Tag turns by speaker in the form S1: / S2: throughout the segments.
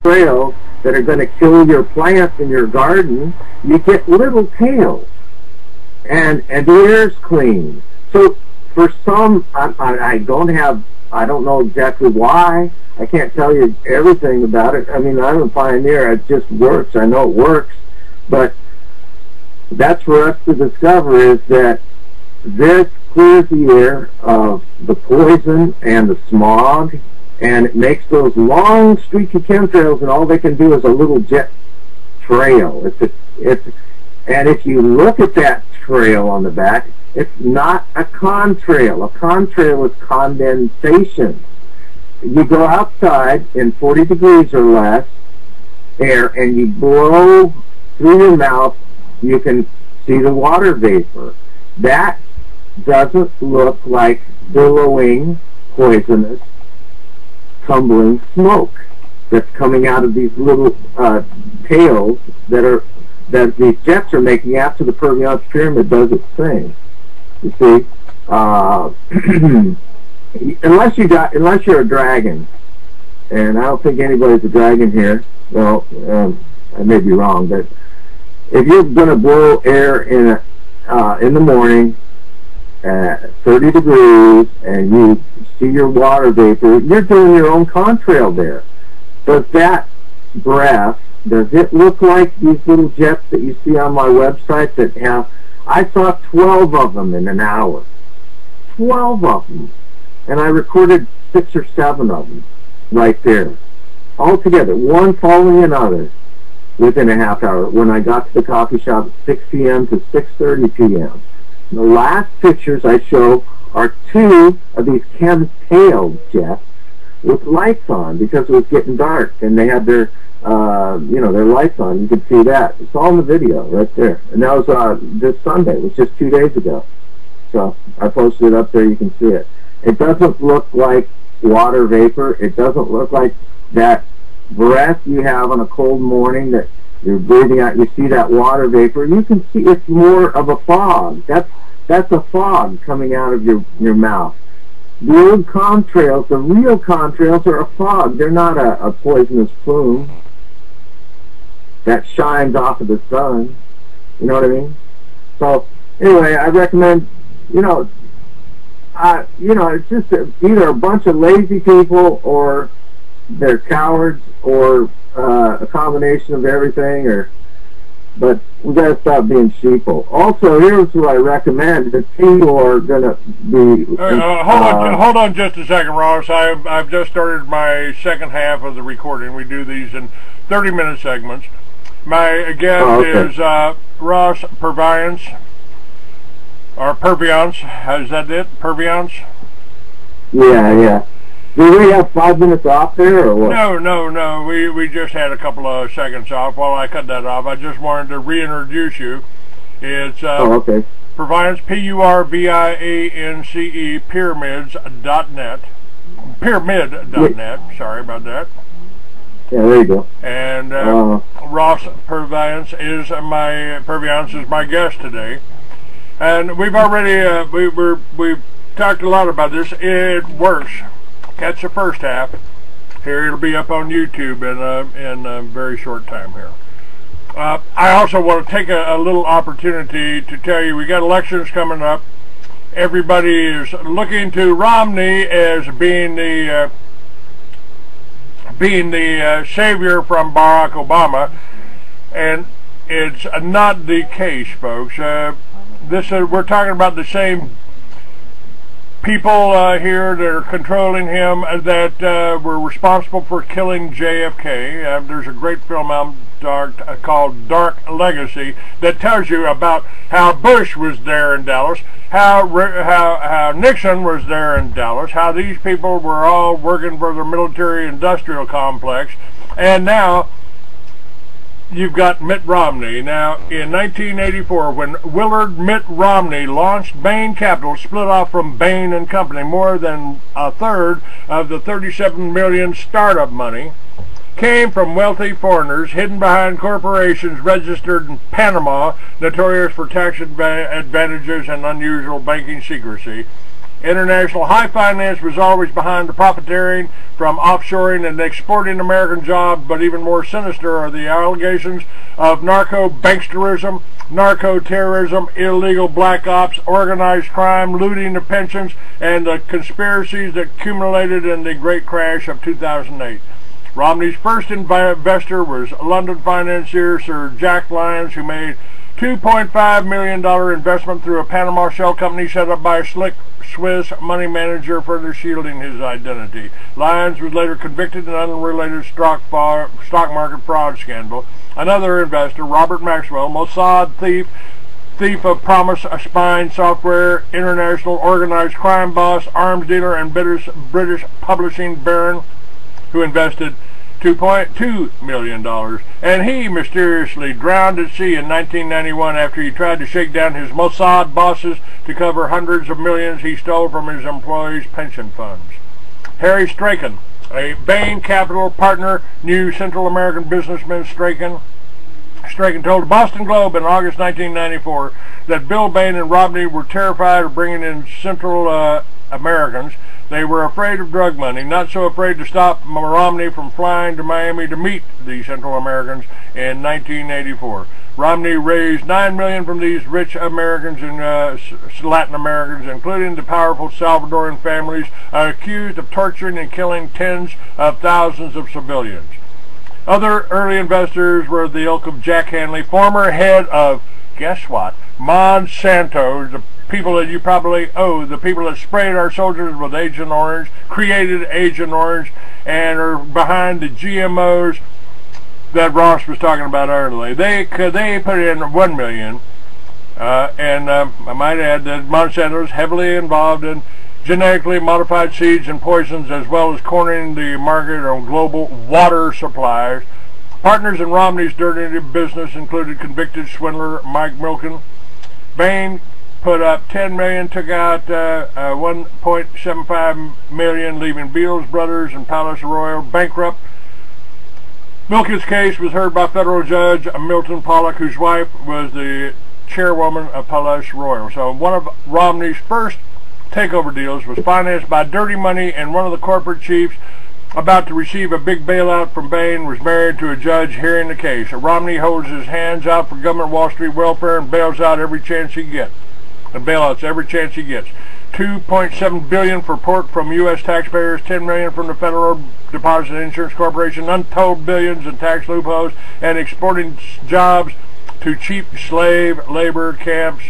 S1: trails that are going to kill your plants in your garden, you get little tails. And the air's clean. So for some, I don't know exactly why. I can't tell you everything about it. I mean, I'm a pioneer. It just works. I know it works. But that's for us to discover, is that this clears the air of the poison and the smog, and it makes those long streaky chemtrails, and all they can do is a little jet trail. And if you look at that trail on the back, it's not a contrail. A contrail is condensation. You go outside in 40 degrees or less air and you blow through your mouth, you can see the water vapor. That doesn't look like billowing, poisonous, tumbling smoke that's coming out of these little tails that these jets are making after the Purviance Pyramid does its thing. You see, unless you're a dragon, and I don't think anybody's a dragon here. Well, I may be wrong, but if you're going to blow air in the morning at 30 degrees and you see your water vapor, you're doing your own contrail there. Does that breath, does it look like these little jets that you see on my website that have, I saw 12 of them in an hour. 12 of them. And I recorded 6 or 7 of them right there. All together, one following another within a half hour when I got to the coffee shop at 6 p.m. to 6:30 p.m. The last pictures I show are 2 of these chem-tailed jets with lights on because it was getting dark and they had their their lights on. You can see that. It's all in the video right there. And that was this Sunday. It was just 2 days ago. So I posted it up there. You can see it. It doesn't look like water vapor. It doesn't look like that breath you have on a cold morning that you're breathing out. You see that water vapor. You can see it's more of a fog. That's a fog coming out of your mouth. The old contrails, the real contrails, are a fog. They're not a poisonous plume that shines off of the sun. You know what I mean? So anyway, I recommend, it's just either a bunch of lazy people or they're cowards or a combination of everything. But we got to stop being sheeple. Also, here's what I recommend: if people are going to be
S2: hold on just a second, Ross. I've just started my second half of the recording. We do these in 30-minute segments. My guest is Ross Purviance, or Purviance. Is that it? Purviance?
S1: Yeah. Do we have 5 minutes off there, or what?
S2: No. We just had a couple of seconds off. While I cut that off, I just wanted to reintroduce you. It's Purviance, Purviance, pyramids.net. Pyramid.net. Sorry about that.
S1: Yeah, there you go.
S2: And Ross Purviance is my guest today. And we've already we've talked a lot about this. It works. Catch the first half. Here, it'll be up on YouTube in a very short time here. I also want to take a little opportunity to tell you we got elections coming up. Everybody is looking to Romney as being the savior from Barack Obama, and it's not the case, folks. We're talking about the same people here that are controlling him that were responsible for killing JFK. There's a great film out called Dark Legacy that tells you about how Bush was there in Dallas, how Nixon was there in Dallas, how these people were all working for the military-industrial complex, and now you've got Mitt Romney. Now, in 1984, when Willard Mitt Romney launched Bain Capital, split off from Bain and Company, more than a third of the $37 million startup money came from wealthy foreigners hidden behind corporations registered in Panama, notorious for tax advantages and unusual banking secrecy. International high finance was always behind the profiteering from offshoring and exporting American jobs, but even more sinister are the allegations of narco-banksterism, narco-terrorism, illegal black ops, organized crime, looting of pensions, and the conspiracies that accumulated in the great crash of 2008. Romney's first investor was London financier Sir Jack Lyons, who made $2.5 million investment through a Panama shell company set up by a slick Swiss money manager, further shielding his identity. Lyons was later convicted in an unrelated stock market fraud scandal. Another investor, Robert Maxwell, Mossad thief of promise, a spine software, international organized crime boss, arms dealer, and British publishing baron, who invested $2.2 million, and he mysteriously drowned at sea in 1991 after he tried to shake down his Mossad bosses to cover hundreds of millions he stole from his employees' pension funds. Harry Strachan, a Bain Capital partner, knew Central American businessman Strachan told the Boston Globe in August 1994 that Bill Bain and Romney were terrified of bringing in Central Americans. They were afraid of drug money, not so afraid to stop Romney from flying to Miami to meet the Central Americans in 1984. Romney raised $9 million from these rich Americans and Latin Americans, including the powerful Salvadoran families accused of torturing and killing tens of thousands of civilians. Other early investors were the ilk of Jack Hanley, former head of, guess what, Monsanto, the people that you probably owe, the people that sprayed our soldiers with Agent Orange, created Agent Orange, and are behind the GMOs that Ross was talking about earlier. They put in $1 million, and I might add that Monsanto is heavily involved in genetically modified seeds and poisons, as well as cornering the market on global water supplies. Partners in Romney's dirty business included convicted swindler Mike Milken. Bain put up $10 million, took out $1.75 million, leaving Beals Brothers and Palace Royal bankrupt. Milken's case was heard by federal judge Milton Pollock, whose wife was the chairwoman of Palace Royal. So one of Romney's first takeover deals was financed by dirty money, and one of the corporate chiefs about to receive a big bailout from Bain was married to a judge hearing the case. Romney holds his hands out for government Wall Street welfare and bails out every chance he gets. $2.7 billion for pork from U.S. taxpayers, $10 million from the Federal Deposit Insurance Corporation, untold billions in tax loopholes, and exporting jobs to cheap slave labor camps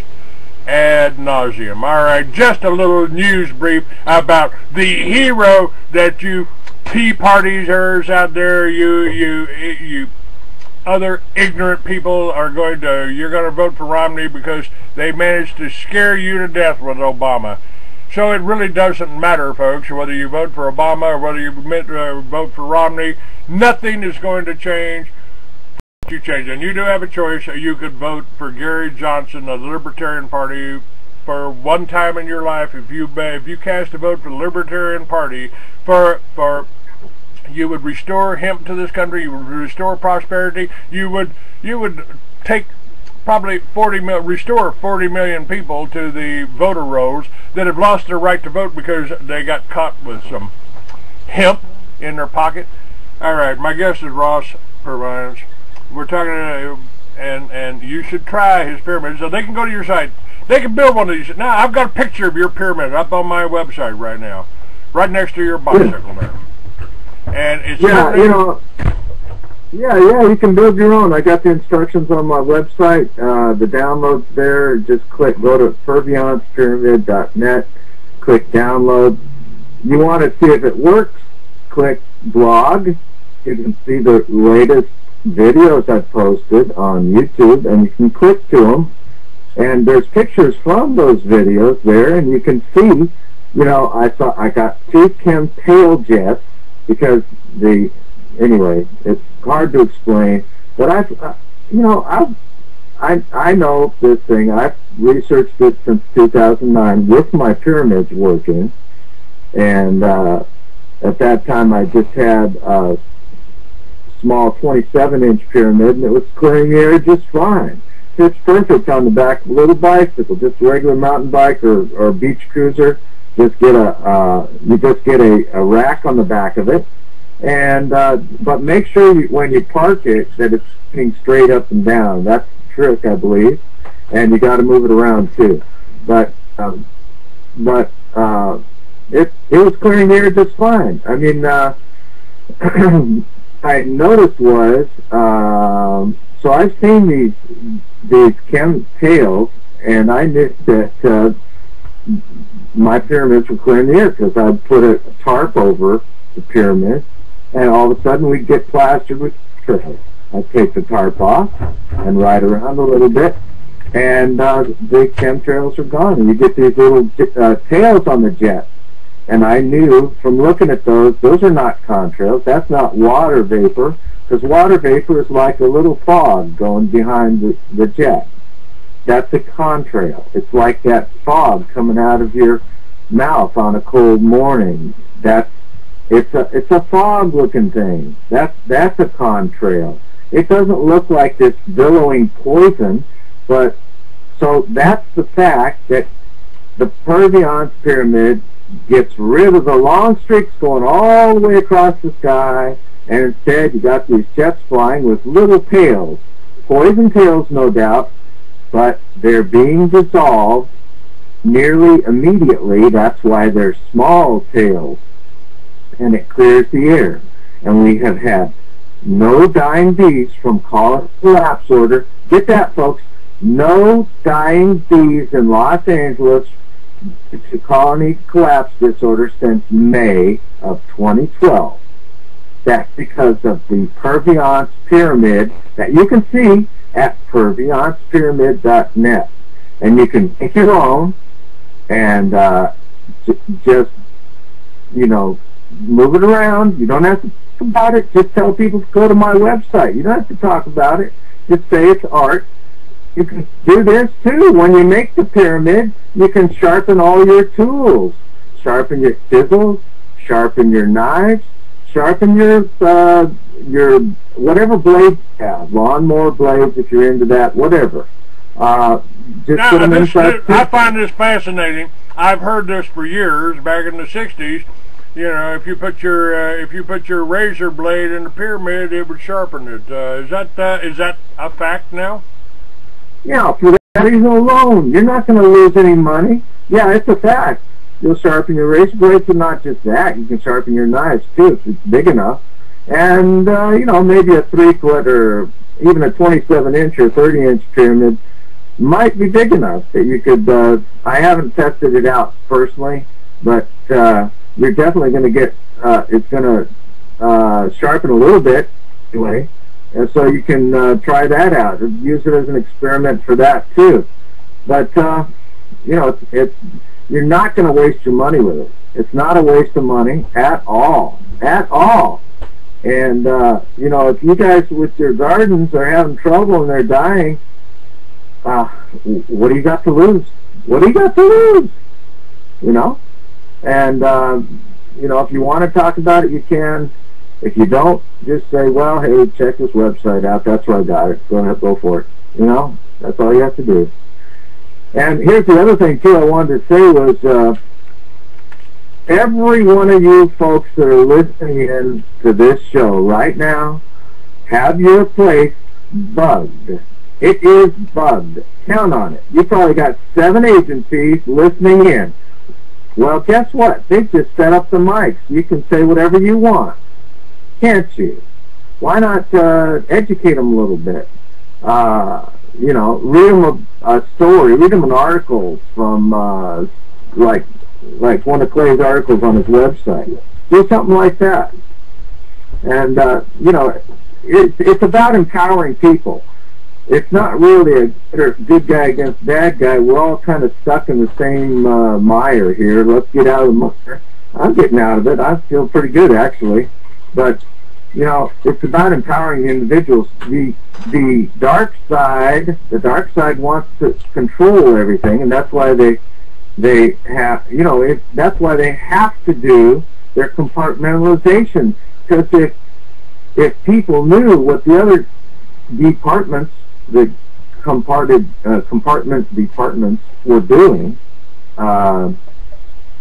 S2: ad nauseum. All right, just a little news brief about the hero that you Tea Partiers out there, you other ignorant people you're going to vote for Romney because they managed to scare you to death with Obama. So it really doesn't matter, folks, whether you vote for Obama or whether you vote for Romney. Nothing is going to change. You change, and you do have a choice. You could vote for Gary Johnson of the Libertarian Party for one time in your life. If you cast a vote for the Libertarian Party, you would restore hemp to this country. You would restore prosperity. You would take probably restore 40 million people to the voter rolls that have lost their right to vote because they got caught with some hemp in their pocket. All right, my guest is Ross Purviance. We're talking and you should try his pyramid. So they can go to your site. They can build one of these. Now I've got a picture of your pyramid up on my website right now, right next to your bicycle there. And it's
S1: you can build your own. I got the instructions on my website. The download's there. Just go to purviancepyramid.net, click download. You want to see if it works, click blog. You can see the latest videos I've posted on YouTube, and you can click to them, and there's pictures from those videos there, and you can see, I got two Chem tail jets because anyway, it's hard to explain, but I know this thing. I've researched it since 2009 with my pyramids working, and at that time I just had a small 27-inch pyramid, and it was clearing the air just fine. It's perfect on the back of a little bicycle, just a regular mountain bike or beach cruiser. just get a rack on the back of it, and but make sure when you park it that it's sitting straight up and down. That's the trick, I believe, and you got to move it around too. But it was clearing the air just fine. I mean, I noticed was so I've seen these chem tails, and I knew that my pyramids were clearing the air because I'd put a tarp over the pyramid, and all of a sudden we'd get plastered with trails. I'd take the tarp off and ride around a little bit, and the chemtrails are gone, and you get these little tails on the jet. And I knew from looking at those are not contrails. That's not water vapor, because water vapor is like a little fog going behind the jet. That's a contrail. It's like that fog coming out of your mouth on a cold morning. It's a fog-looking thing. That's a contrail. It doesn't look like this billowing poison, but so that's the fact that the Purviance Pyramid gets rid of the long streaks going all the way across the sky, and instead you got these jets flying with little tails. Poison tails, no doubt, but they're being dissolved nearly immediately. That's why they're small tails, and it clears the air. And we have had no dying bees from colony collapse order. Get that, folks. No dying bees in Los Angeles to colony collapse disorder since May of 2012. That's because of the Purviance Pyramid that you can see at purviancepyramid.net, and you can make your own and just, you know, move it around. You don't have to talk about it. Just tell people to go to my website. You don't have to talk about it. Just say it's art. You can do this too. When you make the pyramid, you can sharpen all your tools. Sharpen your chisels, sharpen your knives, sharpen your whatever blades you have. Lawnmower blades, if you're into that, whatever. Just put them inside.
S2: I find this fascinating. I've heard this for years, back in the 60s. You know, if you put your razor blade in the pyramid, it would sharpen it. Is that a fact now?
S1: Yeah, for that reason alone, you're not going to lose any money. Yeah, it's a fact. You'll sharpen your razor blades, but not just that. You can sharpen your knives too if it's big enough. And you know, maybe a 3-foot or even a 27-inch or 30-inch pyramid might be big enough that you could. I haven't tested it out personally, but you're definitely going to get. It's going to sharpen a little bit anyway. And so you can try that out. Use it as an experiment for that too. But you know, you're not going to waste your money with it. It's not a waste of money at all, at all. And you know, if you guys with your gardens are having trouble and they're dying, what do you got to lose? What do you got to lose? You know, and you know, if you want to talk about it, you can. If you don't, just say, well, hey, check this website out. That's where I got it. Go ahead, go for it. You know, that's all you have to do. And here's the other thing, too, I wanted to say was every one of you folks that are listening in to this show right now, have your place bugged. It is bugged. Count on it. You probably got 7 agencies listening in. Well, guess what? They just set up the mics. You can say whatever you want. Can't you? Why not educate them a little bit? You know, read them a story, read them an article from like one of Clay's articles on his website. Do something like that. And you know, it's about empowering people. It's not really a good guy against bad guy. We're all kind of stuck in the same mire here. Let's get out of the mire. I'm getting out of it. I feel pretty good, actually. But, you know, it's about empowering the individuals. The dark side wants to control everything, and that's why they have, you know, that's why they have to do their compartmentalization. Because if people knew what the other departments, the compartment departments were doing,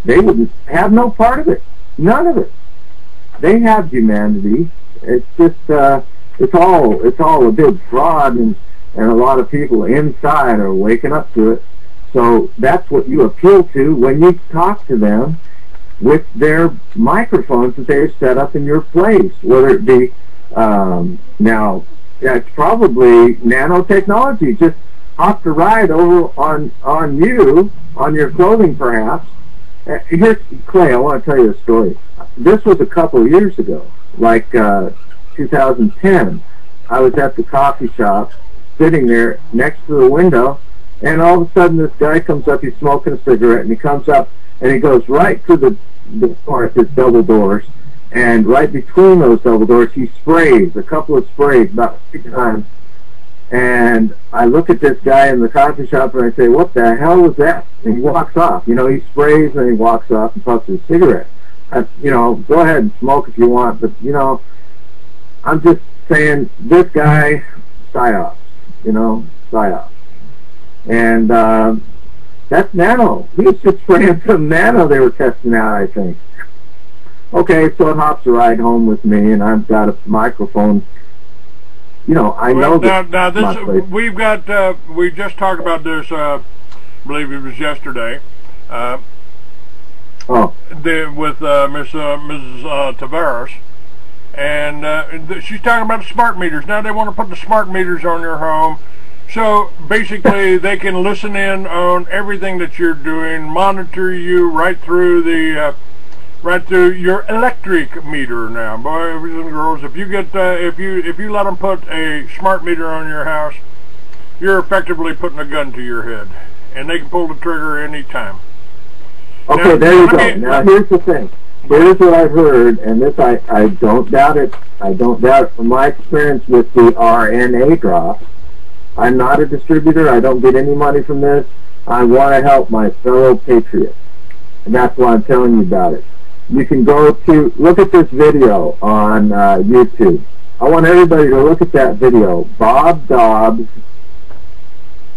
S1: they would have no part of it. None of it. They have humanity. It's just it's all a big fraud, and a lot of people inside are waking up to it. So that's what you appeal to when you talk to them with their microphones that they've set up in your place, whether it be now it's probably nanotechnology. Just hopped a ride over on you, on your clothing perhaps. Here's Clay, I want to tell you a story. This was a couple of years ago, like 2010. I was at the coffee shop, sitting there next to the window, and all of a sudden this guy comes up, he's smoking a cigarette, and he comes up and he goes right to the door, it's double doors, and right between those double doors he sprays, a couple of sprays, about 6 times. And I look at this guy in the coffee shop and I say, what the hell was that? And he walks off. You know, he sprays and he walks off and puffs his cigarette. You know, go ahead and smoke if you want, but, you know, I'm just saying, this guy, psyops, you know, psyops. And that's nano. He was just spraying some nano they were testing out, I think. Okay, so it hops a ride home with me, and I've got a microphone. You know, I know that.
S2: Now this, we've got, we just talked about this, I believe it was yesterday, with Mrs. Tavares, and she's talking about the smart meters. Now they want to put the smart meters on your home, so basically they can listen in on everything that you're doing, monitor you right through the right through your electric meter. Now, boys and girls, if you get if you let them put a smart meter on your house, you're effectively putting a gun to your head, and they can pull the trigger any time.
S1: Okay,
S2: now,
S1: there you go. Now here's the thing. Here's what I've heard, and this I don't doubt it. I don't doubt it from my experience with the RNA drops. I'm not a distributor. I don't get any money from this. I want to help my fellow patriots, and that's why I'm telling you about it. You can go to, look at this video on YouTube. I want everybody to look at that video. Bob Dobbs,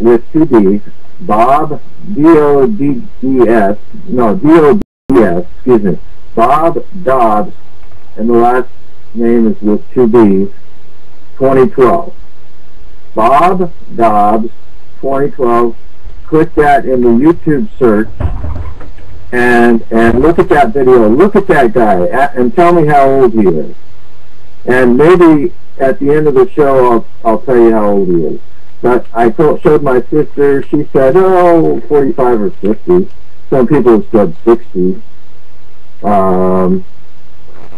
S1: with 2 D's, Bob, D-O-D-D-S, no, D-O-D-S, excuse me, Bob Dobbs, and the last name is with 2 B's, 2012. Bob Dobbs, 2012, click that in the YouTube search, and look at that video, look at that guy, and tell me how old he is. And maybe at the end of the show, I'll tell you how old he is. But I showed my sister, she said, oh, 45 or 50. Some people have said 60. But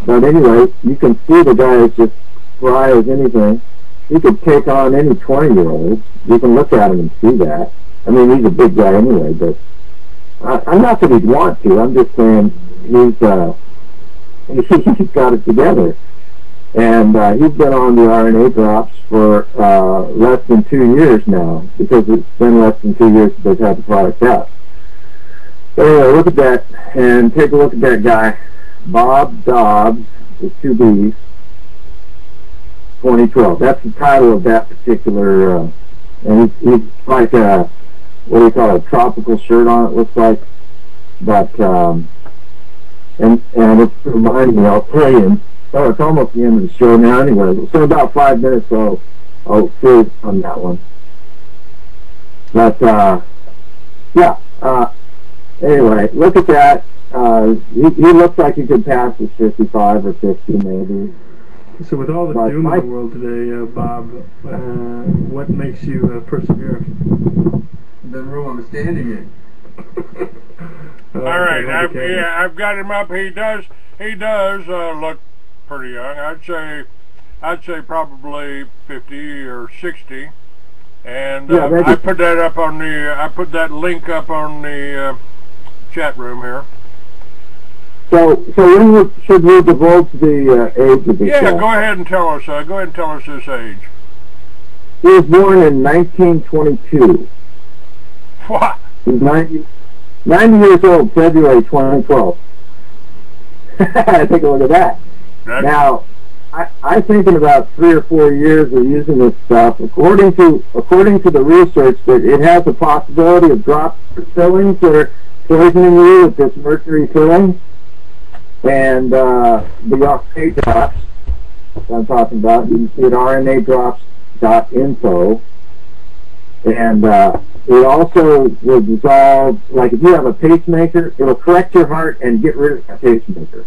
S1: anyway, you can see the guy is just spry as anything. He could take on any 20-year-old. You can look at him and see that. I mean, he's a big guy anyway, but I'm not that he'd want to. I'm just saying he's got it together. And he's been on the RNA drops for less than 2 years now, because it's been less than 2 years since they've had the product out. So anyway, look at that, and take a look at that guy, Bob Dobbs, with 2 B's, 2012. That's the title of that particular, and he's like a, what do you call it, tropical shirt on, it looks like. But, and it's reminding me, I'll tell you, oh, it's almost the end of the show now anyway. So about 5 minutes, so I'll save on that one. But, yeah, anyway, look at that. He looks like he could pass as 55 or 50 maybe.
S3: So with all the doom in the world today, Bob, what makes you persevere?
S4: The room I'm standing in.
S2: All right, I've got him up. He does look pretty young. I'd say probably 50 or 60. And I put that up on the I put that link up on the chat room here.
S1: So when should we divulge the age of this guy?
S2: Go ahead and tell us. Go ahead and tell us his age.
S1: He was born in 1922.
S2: What?
S1: He's 90 years old, February 2012. Take a look at that. Now, I think in about 3 or 4 years of using this stuff, according to the research, that it has a possibility of drop fillings that are poisoning you with this mercury filling, and the RNA drops I'm talking about, you can see at rnadrops.info, and it also will dissolve, like if you have a pacemaker, it'll correct your heart and get rid of that pacemaker.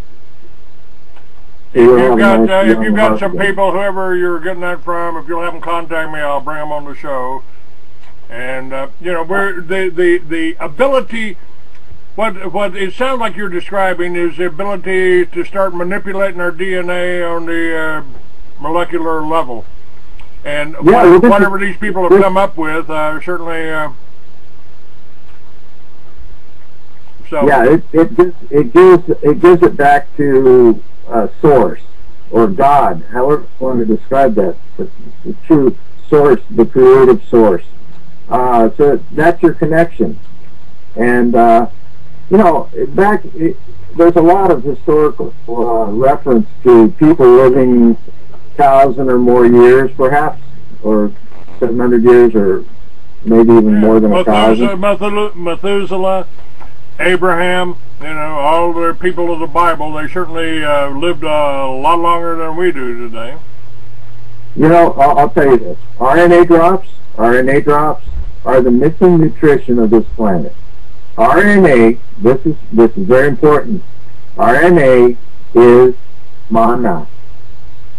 S2: If you've got some people, whoever you're getting that from, if you'll have them contact me, I'll bring them on the show. And you know, the ability, what it sounds like you're describing is the ability to start manipulating our DNA on the molecular level. And whatever these people have come up with, certainly. So
S1: yeah, it gives it back to source or God, however you want to describe that, the true source, the creative source. So that's your connection. And you know, there's a lot of historical reference to people living 1,000 or more years, perhaps, or 700 years, or maybe even more than 1,000.
S2: Methuselah, Abraham, you know, all the people of the Bible, they certainly lived a lot longer than we do today.
S1: You know, I'll tell you this. RNA drops are the missing nutrition of this planet. RNA, this is very important. RNA is mana.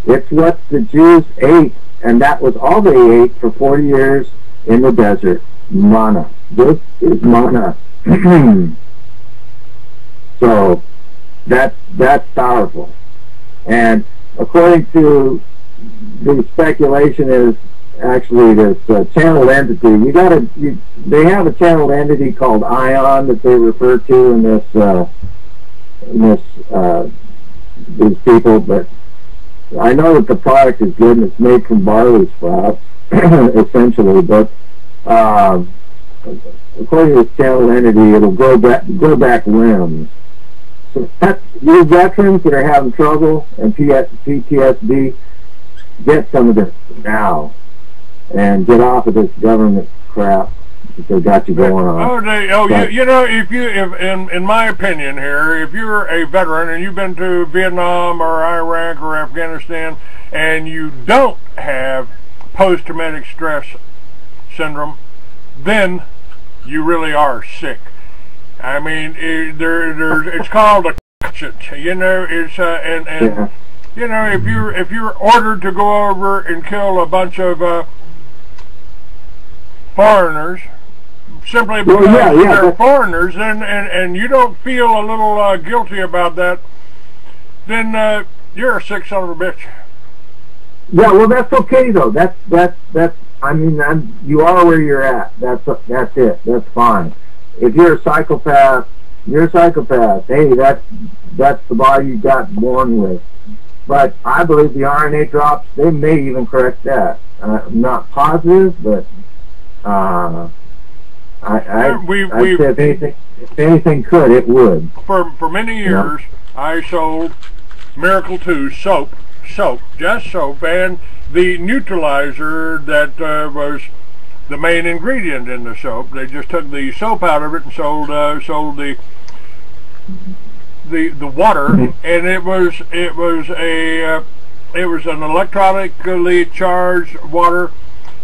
S1: It's what the Jews ate, and that was all they ate for 40 years in the desert. Mana. This is mana. So that's powerful. And according to the speculation is actually this channeled entity. They have a channeled entity called ion that they refer to in these people, but I know that the product is good and it's made from barley sprouts, essentially, but according to this channeled entity, it'll grow back limbs. So these veterans that are having trouble and PTSD, get some of this now and get off of this government crap that they got you going on.
S2: You know, if in my opinion here, if you're a veteran and you've been to Vietnam or Iraq or Afghanistan and you don't have post-traumatic stress syndrome, then you really are sick. I mean, it's called a you know, it's
S1: yeah.
S2: You know, if you're ordered to go over and kill a bunch of foreigners simply because they're foreigners, and you don't feel a little guilty about that, then you're a sick son of a bitch.
S1: Yeah, well, that's okay though. That's I mean, you are where you're at. That's it. That's fine. If you're a psychopath, you're a psychopath. Hey, that's the body you got born with. But I believe the RNA drops, they may even correct that. I'm not positive, but I'd say if anything could, it would.
S2: For many years, I sold Miracle 2 soap, just soap, and the neutralizer that was the main ingredient in the soap. They just took the soap out of it and sold the water, and it was an electronically charged water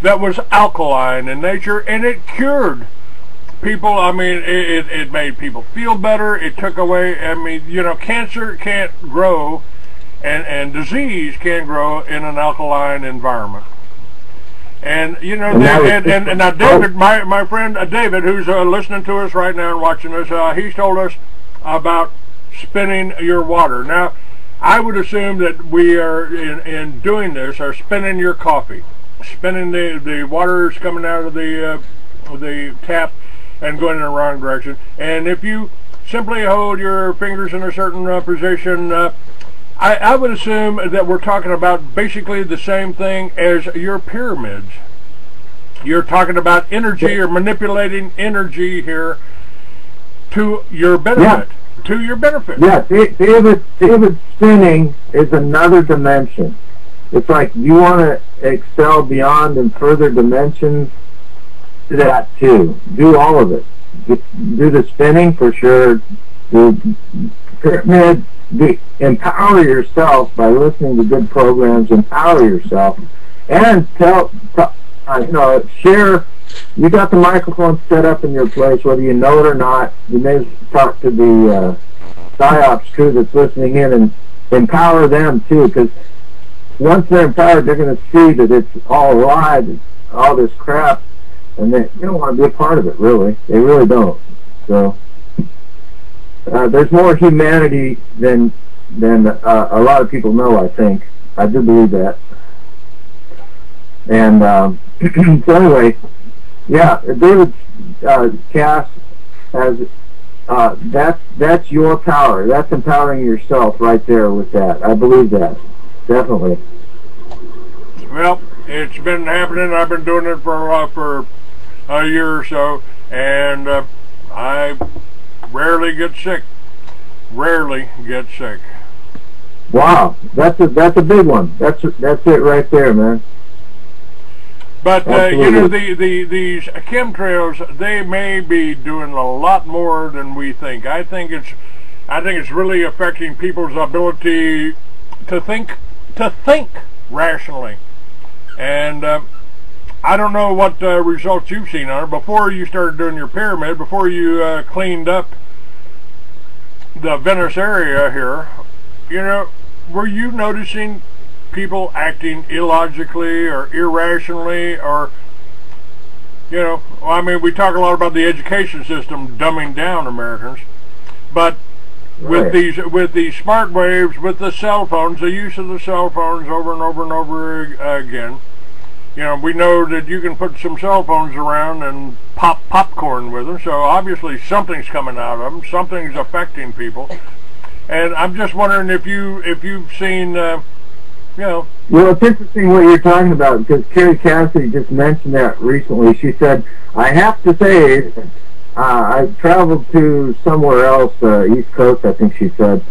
S2: that was alkaline in nature, and it cured people. I mean, it made people feel better. It took away, I mean, you know, cancer can't grow and disease can't grow in an alkaline environment. And you know, and now David, my friend David, who's listening to us right now and watching us, he's told us about spinning your water. Now, I would assume that we are in doing this are spinning your coffee, spinning the water is coming out of the tap and going in the wrong direction. And if you simply hold your fingers in a certain position, I would assume that we're talking about basically the same thing as your pyramids. You're talking about energy, or manipulating energy here to your benefit.
S1: Yeah.
S2: To your benefit.
S1: Yeah, David spinning is another dimension. It's like you want to excel beyond and further dimensions, that too. Do all of it. do the spinning for sure. The pyramid, empower yourself by listening to good programs. Empower yourself, and share. You got the microphone set up in your place, whether you know it or not. You may talk to the PSYOPs crew that's listening in and empower them too, because once they're empowered, they're going to see that it's all live, all this crap, and they don't want to be a part of it, really. They really don't. So there's more humanity than a lot of people know, I think. I do believe that. And so anyway, yeah, David Cass has that's your power. That's empowering yourself right there with that. I believe that, definitely.
S2: Well, it's been happening. I've been doing it for a year or so, and I rarely get sick. Rarely get sick.
S1: Wow, that's a big one. That's it right there, man.
S2: But you know, these chemtrails, they may be doing a lot more than we think. I think it's really affecting people's ability to think rationally. And I don't know what results you've seen on it. Before you started doing your pyramid, before you cleaned up the Venice area here, you know, were you noticing people acting illogically or irrationally, or, you know, I mean, we talk a lot about the education system dumbing down Americans, but with these smart waves, with the cell phones, the use of the cell phones over and over and over again, you know, we know that you can put some cell phones around and pop popcorn with them, so obviously something's coming out of them, something's affecting people, and I'm just wondering if you've seen, you know.
S1: Well, it's interesting what you're talking about, because Carrie Cassidy just mentioned that recently. She said, I have to say, I traveled to somewhere else, East Coast, I think she said,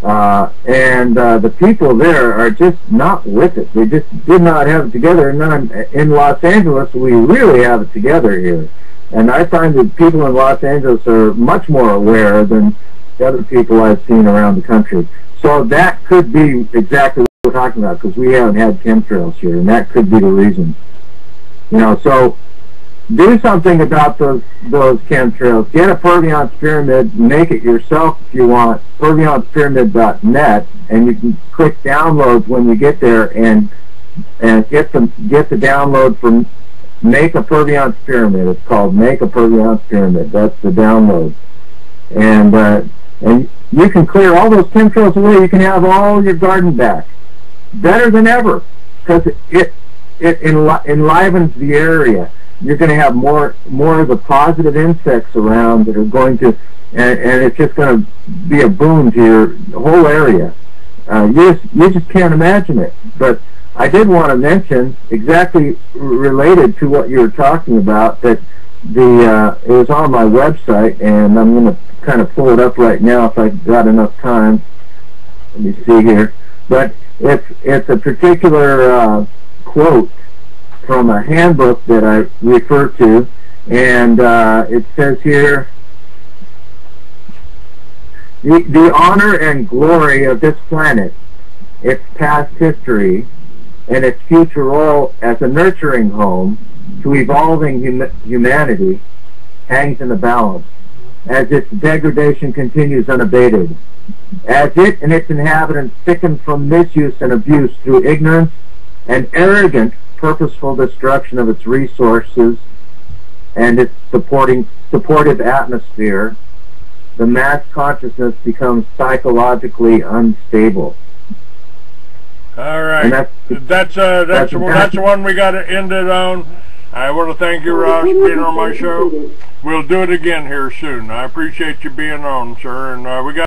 S1: and the people there are just not with it. They just did not have it together. And then in Los Angeles, we really have it together here. And I find that people in Los Angeles are much more aware than the other people I've seen around the country. So that could be exactly what we're talking about, because we haven't had chemtrails here, and that could be the reason. You know, so do something about those chemtrails. Get a Purviance Pyramid, make it yourself if you want, purviancepyramid.net, and you can click downloads when you get there and get the download from Make a Purviance Pyramid. It's called Make a Purviance Pyramid. That's the download. And you can clear all those chemtrails away. You can have all your garden back, better than ever, because it enlivens the area. You're going to have more of the positive insects around that are going to, and it's just going to be a boon to your whole area. You just can't imagine it. But I did want to mention, exactly related to what you were talking about, that it was on my website, and I'm going to kind of pull it up right now if I got enough time. Let me see here. But it's a particular quote from a handbook that I refer to, and it says here, the honor and glory of this planet, its past history, and its future role as a nurturing home to evolving humanity hangs in the balance, as its degradation continues unabated, as it and its inhabitants sicken from misuse and abuse through ignorance and arrogant purposeful destruction of its resources and its supportive atmosphere. The mass consciousness becomes psychologically unstable.
S2: All right, that's the one we got to end it on. I want to thank you, Ross, for being on my show. We'll do it again here soon. I appreciate you being on, sir, and we got